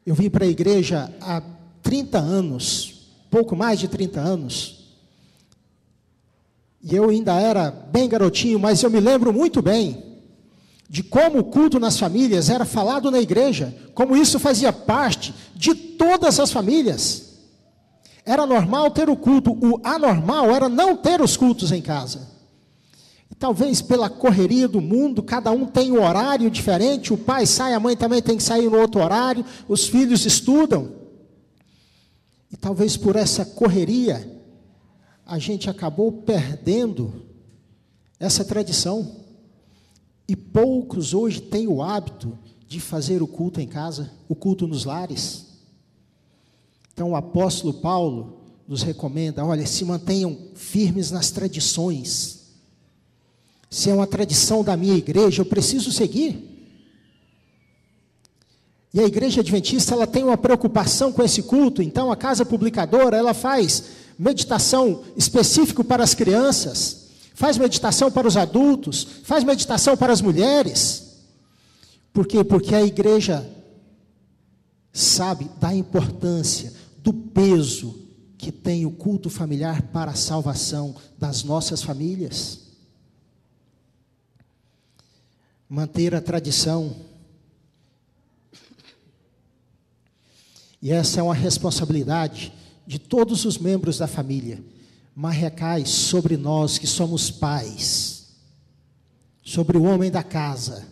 Eu vim para a igreja há 30 anos, pouco mais de 30 anos, e eu ainda era bem garotinho, mas eu me lembro muito bem de como o culto nas famílias era falado na igreja, como isso fazia parte de todas as famílias. Era normal ter o culto, o anormal era não ter os cultos em casa. Talvez pela correria do mundo, cada um tem um horário diferente, o pai sai, a mãe também tem que sair no outro horário, os filhos estudam. E talvez por essa correria, a gente acabou perdendo essa tradição. E poucos hoje têm o hábito de fazer o culto em casa, o culto nos lares. Então o apóstolo Paulo nos recomenda, olha, se mantenham firmes nas tradições. Se é uma tradição da minha igreja, eu preciso seguir. E a igreja adventista, ela tem uma preocupação com esse culto, então a casa publicadora, ela faz meditação específica para as crianças, faz meditação para os adultos, faz meditação para as mulheres. Por quê? Porque a igreja sabe da importância, do peso que tem o culto familiar para a salvação das nossas famílias. Manter a tradição. E essa é uma responsabilidade de todos os membros da família, mas recai sobre nós que somos pais, sobre o homem da casa,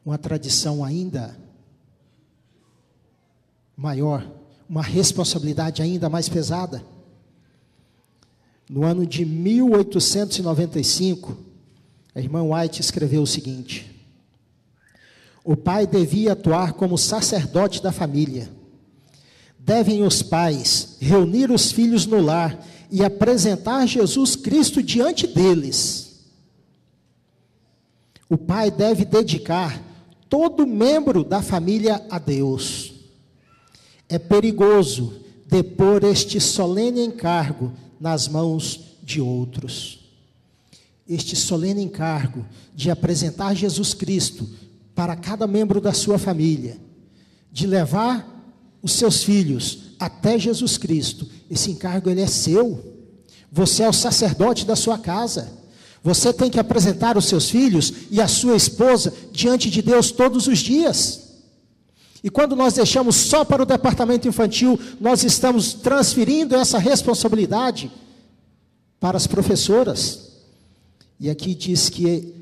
uma tradição ainda maior, uma responsabilidade ainda mais pesada. No ano de 1895, a irmã White escreveu o seguinte: o pai devia atuar como sacerdote da família. Devem os pais reunir os filhos no lar e apresentar Jesus Cristo diante deles. O pai deve dedicar todo membro da família a Deus. É perigoso depor este solene encargo nas mãos de outros. Este solene encargo de apresentar Jesus Cristo para cada membro da sua família, de levar os seus filhos até Jesus Cristo, esse encargo ele é seu. Você é o sacerdote da sua casa. Você tem que apresentar os seus filhos e a sua esposa diante de Deus todos os dias. E quando nós deixamos só para o departamento infantil, nós estamos transferindo essa responsabilidade para as professoras. E aqui diz que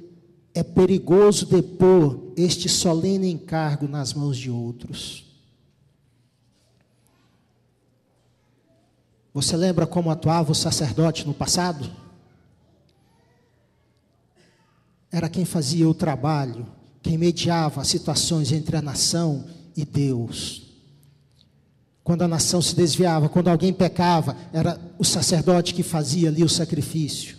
é perigoso depor este solene encargo nas mãos de outros. Você lembra como atuava o sacerdote no passado? Era quem fazia o trabalho, quem mediava as situações entre a nação e Deus. Quando a nação se desviava, quando alguém pecava, era o sacerdote que fazia ali o sacrifício.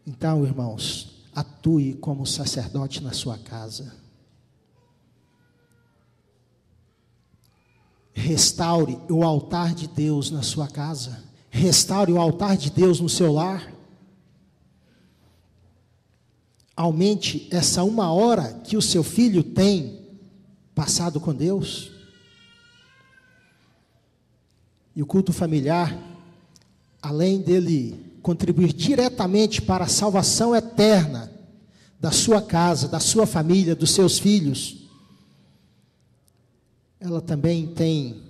Então, irmãos, atue como sacerdote na sua casa. Restaure o altar de Deus na sua casa. Restaure o altar de Deus no seu lar. Aumente essa 1 hora que o seu filho tem passado com Deus. E o culto familiar, além dele contribuir diretamente para a salvação eterna da sua casa, da sua família, dos seus filhos, ela também tem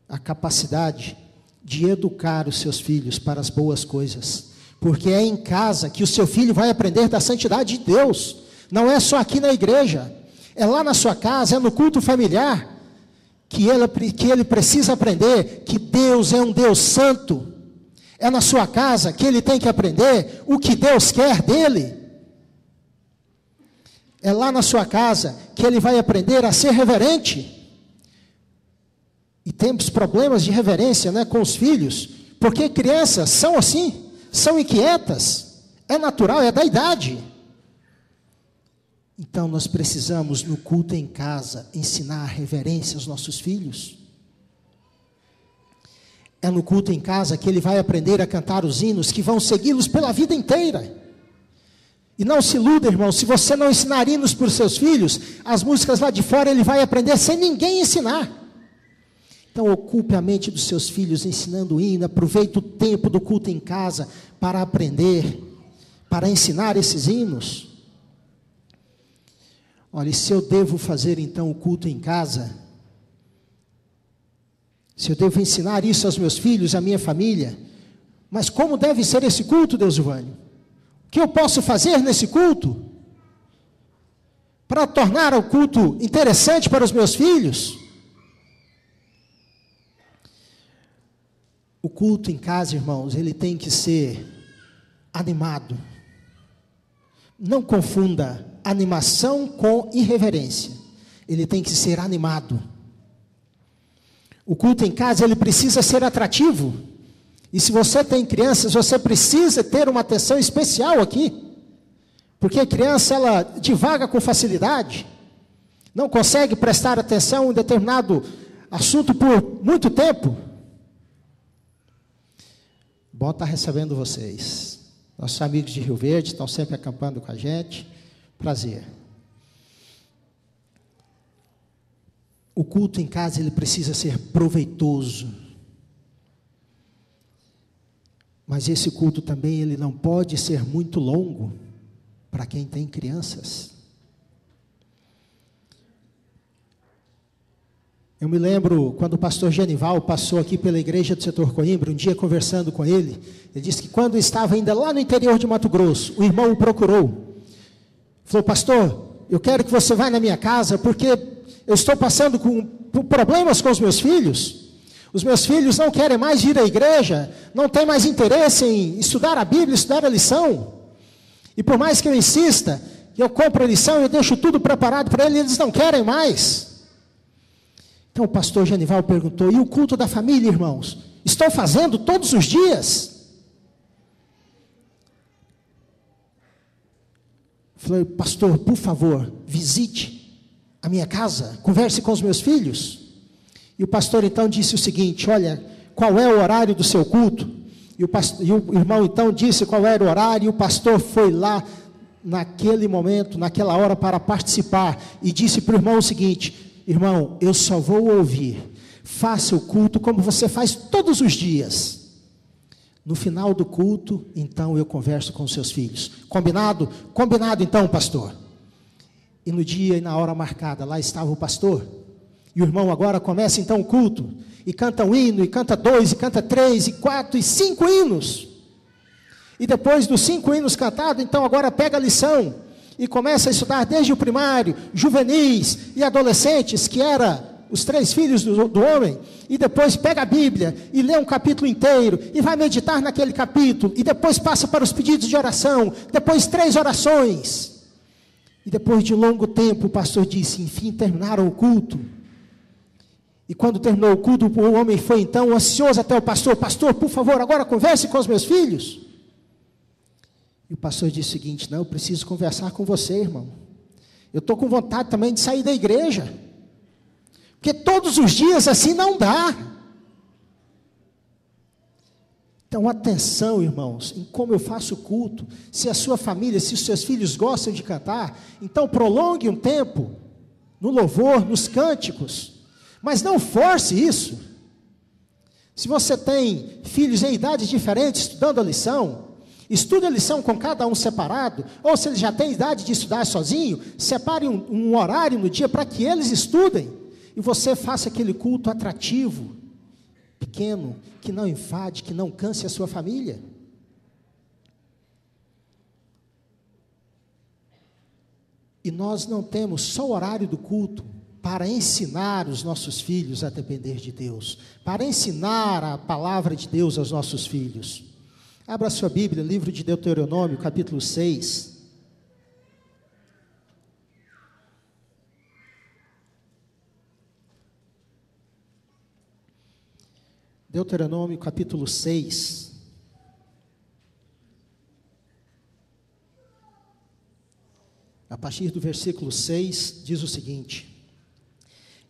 a capacidade de educar os seus filhos para as boas coisas, porque é em casa que o seu filho vai aprender da santidade de Deus, não é só aqui na igreja, é lá na sua casa, é no culto familiar, que ele precisa aprender que Deus é um Deus santo. É na sua casa que ele tem que aprender o que Deus quer dele. É lá na sua casa que ele vai aprender a ser reverente. E temos problemas de reverência, né, com os filhos, porque crianças são assim, são inquietas, é natural, é da idade. Então nós precisamos no culto em casa ensinar a reverência aos nossos filhos. É no culto em casa que ele vai aprender a cantar os hinos que vão segui-los pela vida inteira. E não se iluda, irmão, se você não ensinar hinos para os seus filhos, as músicas lá de fora ele vai aprender sem ninguém ensinar. Então ocupe a mente dos seus filhos ensinando hino, aproveite o tempo do culto em casa para aprender, para ensinar esses hinos. Olha, e se eu devo fazer então o culto em casa, se eu devo ensinar isso aos meus filhos, à minha família, mas como deve ser esse culto, Deus Giovanni? O que eu posso fazer nesse culto para tornar o culto interessante para os meus filhos? O culto em casa, irmãos, ele tem que ser animado. Não confunda animação com irreverência. Ele tem que ser animado. O culto em casa, ele precisa ser atrativo. E se você tem crianças, você precisa ter uma atenção especial aqui. Porque a criança, ela divaga com facilidade. Não consegue prestar atenção em determinado assunto por muito tempo. Bom estar recebendo vocês. Nossos amigos de Rio Verde estão sempre acampando com a gente. Prazer. O culto em casa, ele precisa ser proveitoso. Mas esse culto também, ele não pode ser muito longo para quem tem crianças. Eu me lembro quando o pastor Genival passou aqui pela igreja do setor Coimbra, um dia conversando com ele disse que quando estava ainda lá no interior de Mato Grosso, o irmão o procurou. Falou: pastor, eu quero que você vá na minha casa, porque eu estou passando por problemas com os meus filhos. Os meus filhos não querem mais ir à igreja, não têm mais interesse em estudar a Bíblia, estudar a lição. E por mais que eu insista, que eu compro a lição, eu deixo tudo preparado para eles, eles não querem mais. Então o pastor Genival perguntou: e o culto da família, irmãos? Estou fazendo todos os dias? Falei: pastor, por favor, visite a minha casa, converse com os meus filhos. E o pastor então disse o seguinte: olha, qual é o horário do seu culto? E o irmão então disse qual era o horário, e o pastor foi lá naquele momento, naquela hora, para participar, e disse para o irmão o seguinte: irmão, eu só vou ouvir, faça o culto como você faz todos os dias. No final do culto, então eu converso com os seus filhos. Combinado? Combinado então, pastor. E no dia e na hora marcada, lá estava o pastor. E o irmão agora começa então o culto. E canta um hino, e canta 2, e canta 3, e 4, e 5 hinos. E depois dos 5 hinos cantados, então agora pega a lição. E começa a estudar desde o primário, juvenis e adolescentes, que era os 3 filhos do homem. E depois pega a Bíblia e lê um capítulo inteiro, e vai meditar naquele capítulo, e depois passa para os pedidos de oração, depois 3 orações. E depois de um longo tempo, o pastor disse: enfim, terminaram o culto. E quando terminou o culto, o homem foi então ansioso até o pastor: pastor, por favor, agora converse com os meus filhos. E o pastor disse o seguinte: não, eu preciso conversar com você, irmão. Eu estou com vontade também de sair da igreja. Porque todos os dias assim não dá. Então, atenção, irmãos, em como eu faço o culto. Se a sua família, se os seus filhos gostam de cantar, então prolongue um tempo no louvor, nos cânticos. Mas não force isso. Se você tem filhos em idades diferentes estudando a lição, estude a lição com cada um separado. Ou se ele já tem idade de estudar sozinho, separe um horário no dia para que eles estudem. E você faça aquele culto atrativo, pequeno, que não enfade, que não canse a sua família. E nós não temos só o horário do culto para ensinar os nossos filhos a depender de Deus, para ensinar a palavra de Deus aos nossos filhos. Abra sua Bíblia, livro de Deuteronômio, capítulo 6. Deuteronômio, capítulo 6. A partir do versículo 6, diz o seguinte: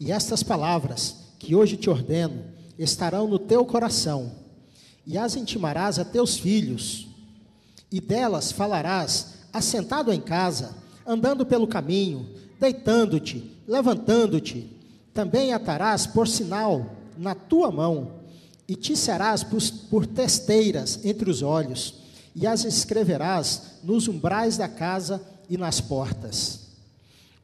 e estas palavras que hoje te ordeno estarão no teu coração, e as intimarás a teus filhos, e delas falarás assentado em casa, andando pelo caminho, deitando-te, levantando-te, também atarás por sinal na tua mão, e te serás por testeiras entre os olhos, e as escreverás nos umbrais da casa e nas portas.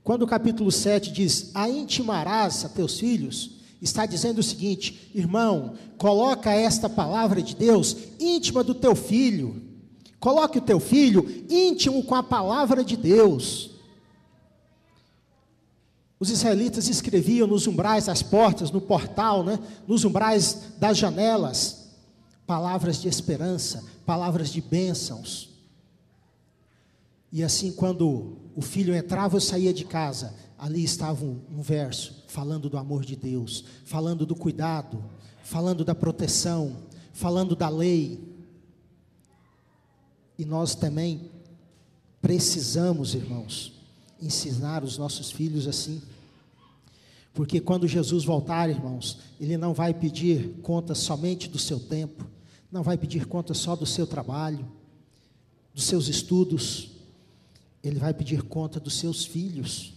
Quando o capítulo 7 diz, a intimarás a teus filhos, está dizendo o seguinte, irmão, coloca esta palavra de Deus íntima do teu filho, coloque o teu filho íntimo com a palavra de Deus. Os israelitas escreviam nos umbrais das portas, no portal, nos umbrais das janelas, palavras de esperança, palavras de bênçãos. E assim, quando o filho entrava ou saía de casa, ali estava um verso falando do amor de Deus, falando do cuidado, falando da proteção, falando da lei. E nós também precisamos, irmãos, ensinar os nossos filhos assim, porque quando Jesus voltar, irmãos, Ele não vai pedir conta somente do seu tempo, não vai pedir conta só do seu trabalho, dos seus estudos, Ele vai pedir conta dos seus filhos.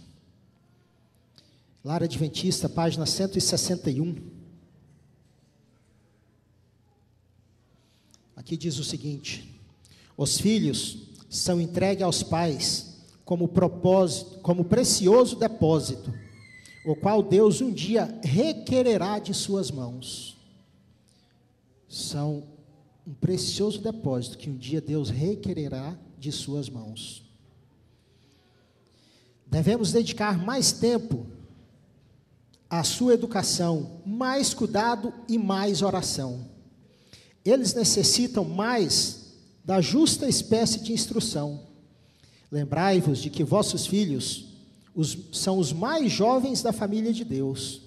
Lar Adventista, página 161, aqui diz o seguinte, os filhos são entregues aos pais como precioso depósito, o qual Deus um dia requererá de suas mãos. São um precioso depósito que um dia Deus requererá de suas mãos. Devemos dedicar mais tempo à sua educação, mais cuidado e mais oração. Eles necessitam mais da justa espécie de instrução. Lembrai-vos de que vossos filhos são os mais jovens da família de Deus.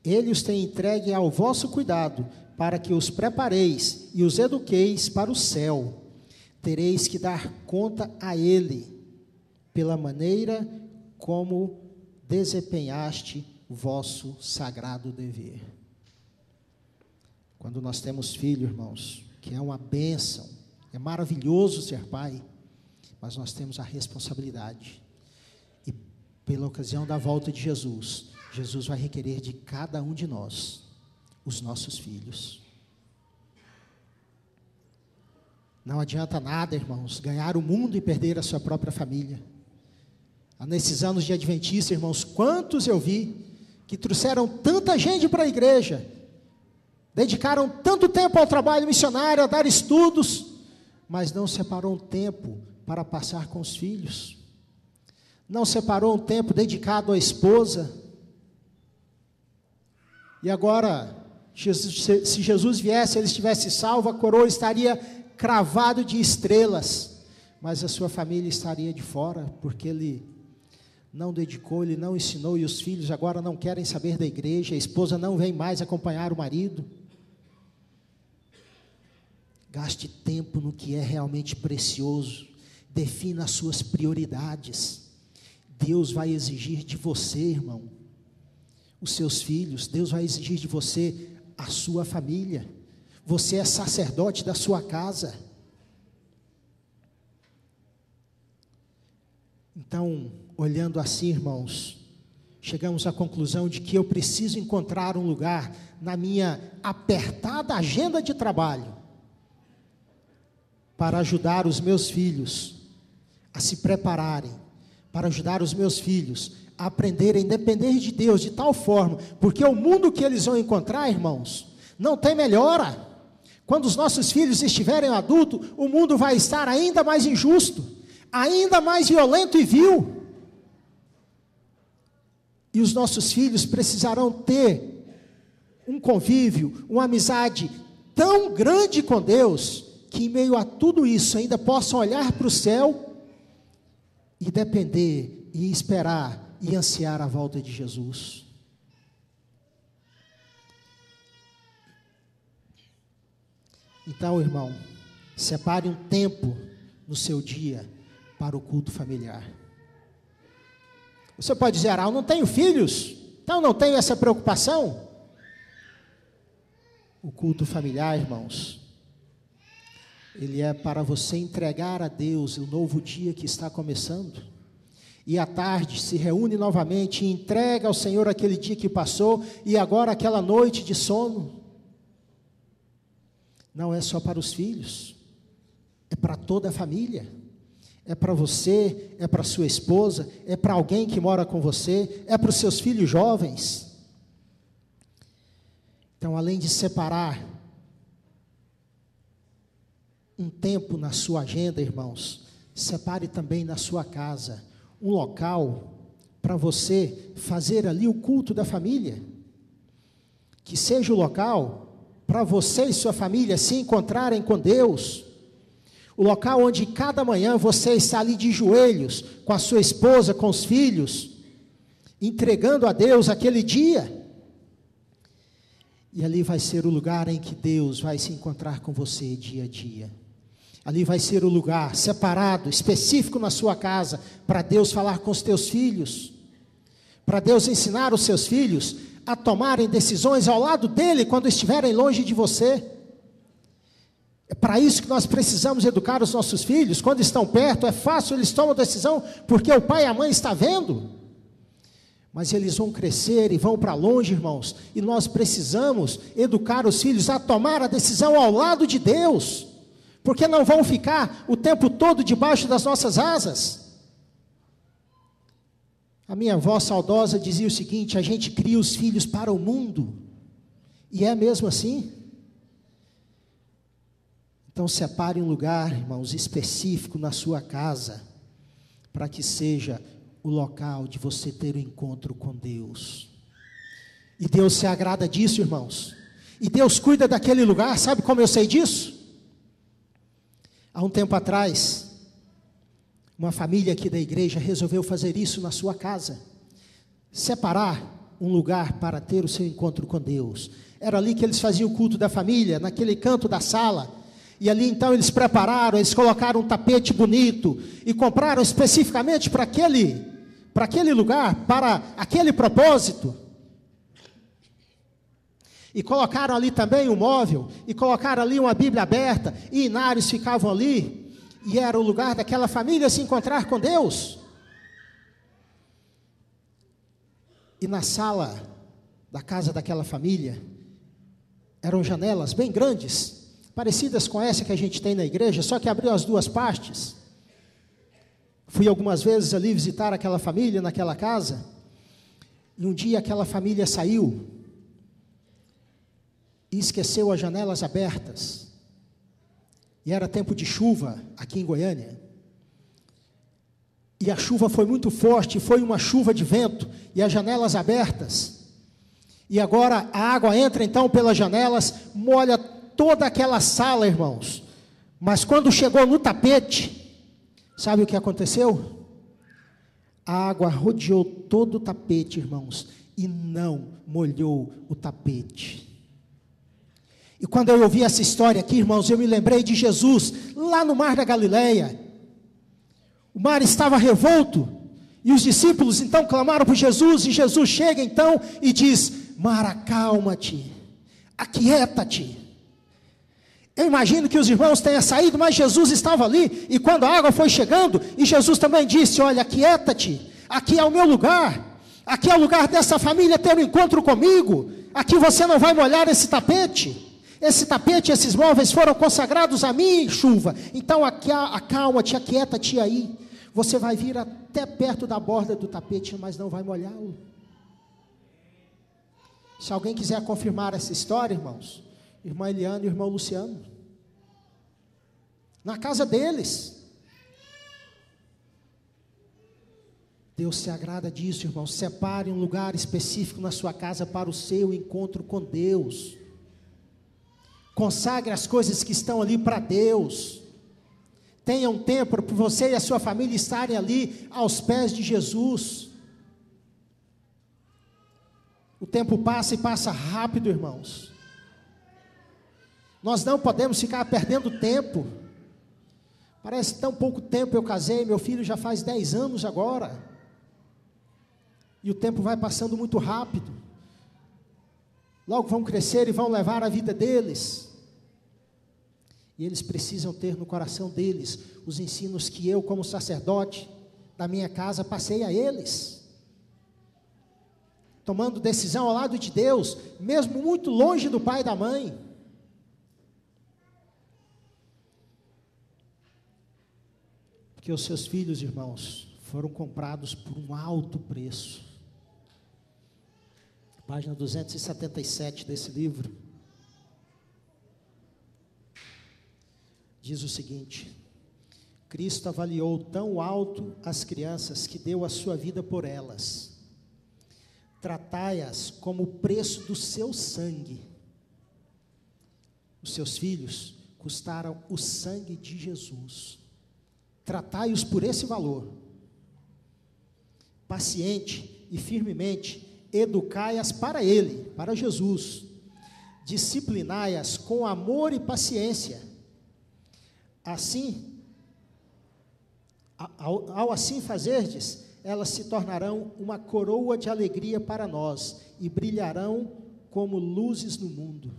Ele os tem entregue ao vosso cuidado, para que os prepareis e os eduqueis para o céu. Tereis que dar conta a Ele, pela maneira como desempenhaste o vosso sagrado dever. Quando nós temos filho, irmãos, que é uma bênção, é maravilhoso ser pai, mas nós temos a responsabilidade. E pela ocasião da volta de Jesus, Jesus vai requerer de cada um de nós os nossos filhos. Não adianta nada, irmãos, ganhar o mundo e perder a sua própria família. Nesses anos de Adventista, irmãos, quantos eu vi que trouxeram tanta gente para a igreja, dedicaram tanto tempo ao trabalho missionário, a dar estudos, mas não separou um tempo para passar com os filhos, não separou um tempo dedicado à esposa. E agora, se Jesus viesse, ele estivesse salvo, a coroa estaria cravado de estrelas, mas a sua família estaria de fora, porque ele não dedicou, ele não ensinou, e os filhos agora não querem saber da igreja, a esposa não vem mais acompanhar o marido. Gaste tempo no que é realmente precioso, defina as suas prioridades. Deus vai exigir de você, irmão, os seus filhos, Deus vai exigir de você a sua família. Você é sacerdote da sua casa. Então, olhando assim, irmãos, chegamos à conclusão de que eu preciso encontrar um lugar na minha apertada agenda de trabalho para ajudar os meus filhos a se prepararem, para ajudar os meus filhos a aprenderem a depender de Deus de tal forma, porque o mundo que eles vão encontrar, irmãos, não tem melhora. Quando os nossos filhos estiverem adultos, o mundo vai estar ainda mais injusto, ainda mais violento e vil. E os nossos filhos precisarão ter um convívio, uma amizade tão grande com Deus, que em meio a tudo isso ainda possam olhar para o céu e depender, e esperar, e ansiar a volta de Jesus. Então, irmão, separe um tempo no seu dia para o culto familiar. Você pode dizer, eu não tenho filhos, então não tenho essa preocupação. O culto familiar, irmãos, ele é para você entregar a Deus o novo dia que está começando. E à tarde se reúne novamente e entrega ao Senhor aquele dia que passou e agora aquela noite de sono. Não é só para os filhos, é para toda a família. É para você, é para sua esposa, é para alguém que mora com você, é para os seus filhos jovens. Então, além de separar um tempo na sua agenda, irmãos, separe também na sua casa um local para você fazer ali o culto da família. Que seja o local para você e sua família se encontrarem com Deus. O local onde cada manhã você está ali de joelhos, com a sua esposa, com os filhos, entregando a Deus aquele dia. E ali vai ser o lugar em que Deus vai se encontrar com você dia a dia. Ali vai ser o lugar separado, específico na sua casa, para Deus falar com os teus filhos, para Deus ensinar os seus filhos a tomarem decisões ao lado dele quando estiverem longe de você. É para isso que nós precisamos educar os nossos filhos. Quando estão perto, é fácil, eles tomam decisão, porque o pai e a mãe estão vendo. Mas eles vão crescer e vão para longe, irmãos, e nós precisamos educar os filhos a tomar a decisão ao lado de Deus, porque não vão ficar o tempo todo debaixo das nossas asas. A minha avó saudosa dizia o seguinte: a gente cria os filhos para o mundo, e é mesmo assim. Então separe um lugar, irmãos, específico na sua casa, para que seja o local de você ter o encontro com Deus. E Deus se agrada disso, irmãos. E Deus cuida daquele lugar. Sabe como eu sei disso? Há um tempo atrás, uma família aqui da igreja resolveu fazer isso na sua casa. Separar um lugar para ter o seu encontro com Deus. Era ali que eles faziam o culto da família, naquele canto da sala. E ali então eles prepararam, eles colocaram um tapete bonito e compraram especificamente para aquele lugar, para aquele propósito. E colocaram ali também um móvel, e colocaram ali uma Bíblia aberta, e inários ficavam ali, e era o lugar daquela família se encontrar com Deus. E na sala da casa daquela família, eram janelas bem grandes, parecidas com essa que a gente tem na igreja, só que abriu as duas partes. Fui algumas vezes ali visitar aquela família, naquela casa, e um dia aquela família saiu, e esqueceu as janelas abertas, e era tempo de chuva aqui em Goiânia, e a chuva foi muito forte, foi uma chuva de vento, e as janelas abertas, e agora a água entra então pelas janelas, molha toda aquela sala, irmãos. Mas quando chegou no tapete, sabe o que aconteceu? A água rodeou todo o tapete, irmãos, e não molhou o tapete. E quando eu ouvi essa história aqui, irmãos, eu me lembrei de Jesus, lá no mar da Galileia. O mar estava revolto, e os discípulos então clamaram por Jesus, e Jesus chega então e diz: mar, acalma-te, aquieta-te. Eu imagino que os irmãos tenham saído, mas Jesus estava ali, e quando a água foi chegando, e Jesus também disse: olha, aquieta-te, aqui é o meu lugar, aqui é o lugar dessa família ter um encontro comigo, aqui você não vai molhar esse tapete, esses móveis foram consagrados a mim, chuva, então acalma-te, aquieta-te aí, você vai vir até perto da borda do tapete, mas não vai molhá-lo. Se alguém quiser confirmar essa história, irmãos, irmã Eliana e irmão Luciano, na casa deles. Deus se agrada disso, irmãos. Separe um lugar específico na sua casa para o seu encontro com Deus. Consagre as coisas que estão ali para Deus. Tenha um tempo para você e a sua família estarem ali aos pés de Jesus. O tempo passa e passa rápido, irmãos. Nós não podemos ficar perdendo tempo. Parece tão pouco tempo eu casei, meu filho já faz 10 anos agora. E o tempo vai passando muito rápido. Logo vão crescer e vão levar a vida deles. E eles precisam ter no coração deles os ensinos que eu, como sacerdote da minha casa, passei a eles. Tomando decisão ao lado de Deus, mesmo muito longe do pai e da mãe. Porque os seus filhos, irmãos, foram comprados por um alto preço. Página 277 desse livro. Diz o seguinte: Cristo avaliou tão alto as crianças que deu a sua vida por elas. Tratai-as como o preço do seu sangue. Os seus filhos custaram o sangue de Jesus. Tratai-os por esse valor. Paciente e firmemente educai-as para Ele, para Jesus. Disciplinai-as com amor e paciência. Assim, ao assim fazerdes, elas se tornarão uma coroa de alegria para nós e brilharão como luzes no mundo.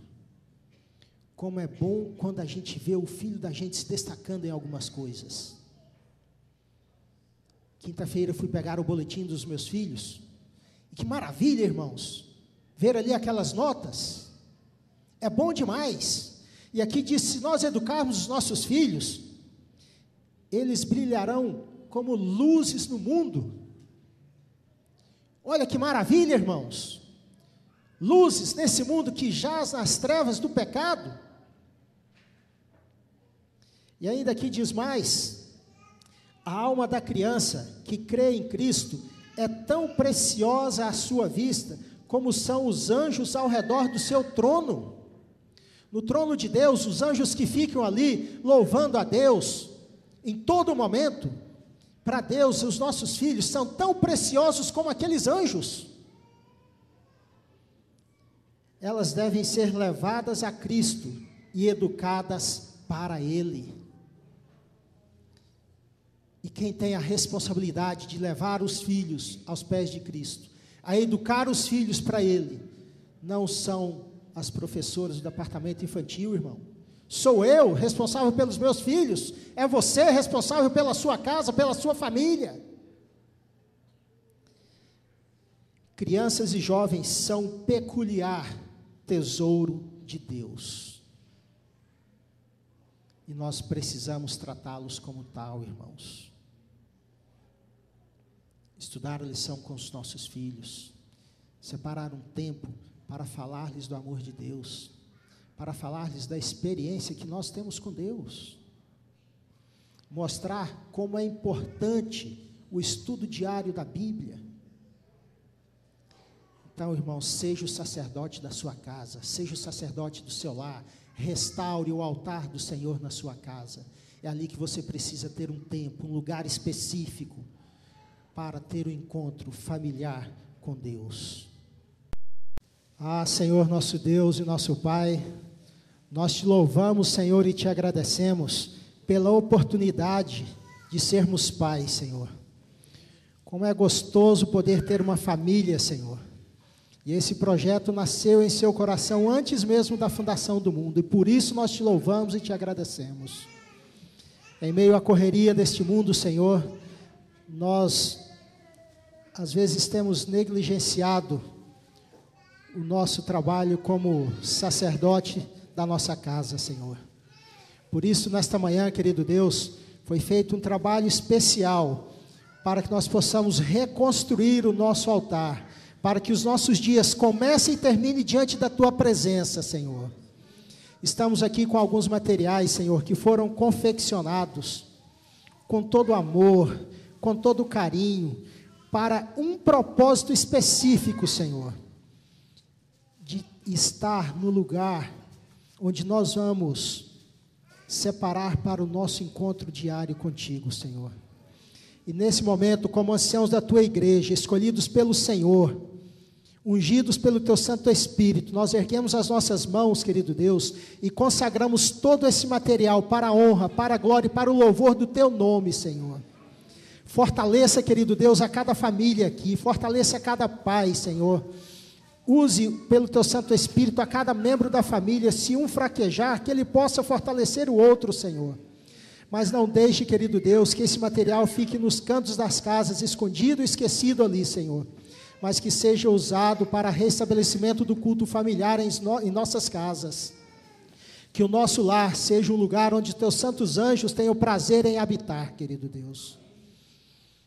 Como é bom quando a gente vê o filho da gente se destacando em algumas coisas. Quinta-feira eu fui pegar o boletim dos meus filhos, e que maravilha, irmãos, ver ali aquelas notas, é bom demais. E aqui diz, se nós educarmos os nossos filhos, eles brilharão como luzes no mundo. Olha que maravilha, irmãos, luzes nesse mundo que jaz nas trevas do pecado. E ainda aqui diz mais, a alma da criança que crê em Cristo é tão preciosa à sua vista, como são os anjos ao redor do seu trono. No trono de Deus, os anjos que ficam ali, louvando a Deus, em todo momento, para Deus, os nossos filhos são tão preciosos como aqueles anjos. Elas devem ser levadas a Cristo e educadas para Ele. E quem tem a responsabilidade de levar os filhos aos pés de Cristo, a educar os filhos para Ele, não são as professoras do departamento infantil, irmão. Sou eu responsável pelos meus filhos, é você responsável pela sua casa, pela sua família. Crianças e jovens são peculiar tesouro de Deus. E nós precisamos tratá-los como tal, irmãos. Estudar a lição com os nossos filhos, separar um tempo para falar-lhes do amor de Deus, para falar-lhes da experiência que nós temos com Deus, mostrar como é importante o estudo diário da Bíblia. Então, irmão, seja o sacerdote da sua casa, seja o sacerdote do seu lar, restaure o altar do Senhor na sua casa. É ali que você precisa ter um tempo, um lugar específico para ter um encontro familiar com Deus. Ah, Senhor, nosso Deus e nosso Pai, nós te louvamos, Senhor, e te agradecemos pela oportunidade de sermos pais, Senhor. Como é gostoso poder ter uma família, Senhor. E esse projeto nasceu em seu coração antes mesmo da fundação do mundo, e por isso nós te louvamos e te agradecemos. Em meio à correria deste mundo, Senhor, nós às vezes temos negligenciado o nosso trabalho como sacerdote da nossa casa, Senhor. Por isso, nesta manhã, querido Deus, foi feito um trabalho especial para que nós possamos reconstruir o nosso altar, para que os nossos dias comecem e terminem diante da Tua presença, Senhor. Estamos aqui com alguns materiais, Senhor, que foram confeccionados com todo amor, com todo carinho, para um propósito específico, Senhor, de estar no lugar onde nós vamos separar para o nosso encontro diário contigo, Senhor. E nesse momento, como anciãos da Tua igreja, escolhidos pelo Senhor, ungidos pelo Teu Santo Espírito, nós erguemos as nossas mãos, querido Deus, e consagramos todo esse material para a honra, para a glória e para o louvor do Teu nome, Senhor. Fortaleça, querido Deus, a cada família aqui, fortaleça a cada pai, Senhor, Use pelo teu Santo Espírito a cada membro da família, se um fraquejar, que ele possa fortalecer o outro, Senhor. Mas não deixe, querido Deus, que esse material fique nos cantos das casas, escondido e esquecido ali, Senhor. Mas que seja usado para restabelecimento do culto familiar em nossas casas. Que o nosso lar seja um lugar onde teus santos anjos tenham prazer em habitar, querido Deus.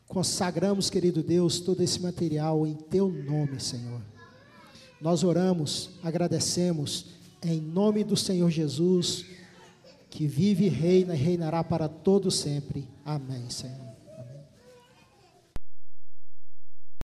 Consagramos, querido Deus, todo esse material em teu nome, Senhor. Nós oramos, agradecemos, em nome do Senhor Jesus, que vive e reina e reinará para todo sempre. Amém, Senhor.